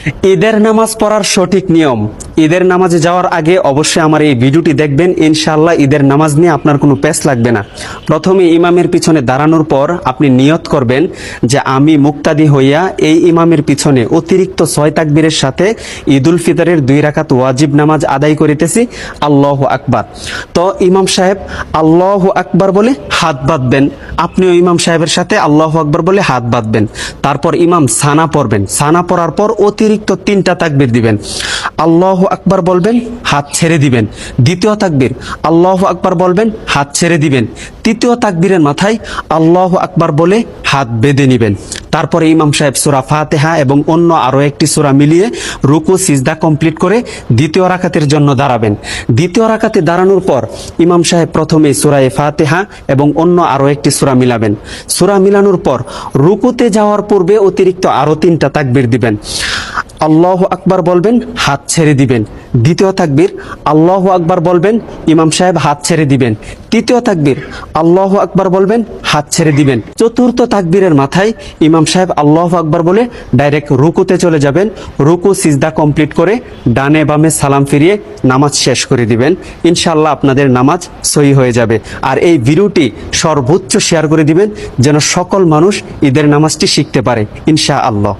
ঈদের নামাজ পড়ার সঠিক নিয়ম। ঈদের নামাজে যাওয়ার আগে অবশ্যই আমার এই ভিডিওটি দেখবেন, ইনশাআল্লাহ ঈদের নামাজ নিয়ে আপনার কোনো পেচ লাগবে না। প্রথমে ইমামের পিছনে দাঁড়ানোর পর আপনি নিয়ত করবেন যে আমি মুক্তাদি হইয়া এই ইমামের পিছনে অতিরিক্ত 6 তাকবীরের সাথে ঈদুল ফিতরের 2 রাকাত ওয়াজিব নামাজ আদায় করিতেছি, আল্লাহু আকবার। তো ইমাম সাহেব আল্লাহু আকবার বলে হাত বাঁধবেন, আপনিও ইমাম সাহেবের সাথে আল্লাহু আকবার বলে হাত বাঁধবেন। তারপর ইমাম সানা পড়বেন, সানা পড়ার পর অতিরিক্ত 3টা তাকবীর দিবেন। আল্লাহু আকবার বলবেন, হাত ছেড়ে দিবেন। দ্বিতীয় তাকবীর আল্লাহু আকবার বলবেন, হাত ছেড়ে দিবেন। তৃতীয় তাকবীরের মাথায় আল্লাহু আকবার বলে হাত বেঁধে নেবেন। তারপরে ইমাম সাহেব সূরা ফাতিহা এবং অন্য আরো একটি সূরা মিলিয়ে রুকু সিজদা কমপ্লিট করে দ্বিতীয় রাকাতের জন্য দাঁড়াবেন। দ্বিতীয় রাকাতে দাঁড়ানোর পর ইমাম সাহেব প্রথমে সূরা ফাতিহা এবং অন্য আরো একটি সূরা মিলাবেন। সূরা মিলানোর পর রুকুতে যাওয়ার পূর্বে অতিরিক্ত আরো 3টা তাকবীর দিবেন। আল্লাহু আকবার বলবেন, হাত ছেড়ে দিবেন। দ্বিতীয় তাকবীর আল্লাহু আকবার বলবেন, ইমাম সাহেব হাত ছেড়ে দিবেন। তৃতীয় তাকবীর আল্লাহু আকবার বলবেন, হাত ছেড়ে দিবেন। চতুর্থ তাকবীরের মাথায় ইমাম সাহেব আল্লাহু আকবার বলে ডাইরেক্ট রুকুতে চলে যাবেন। রুকু সিজদা কমপ্লিট করে ডানে বামে সালাম ফিরিয়ে নামাজ শেষ করে দিবেন। ইনশাআল্লাহ আপনাদের নামাজ সহি হয়ে যাবে। আর এই ভিডিওটি সর্বোচ্চ শেয়ার করে দিবেন যেন সকল মানুষ ঈদের নামাজটি শিখতে পারে, ইনশাআল্লাহ।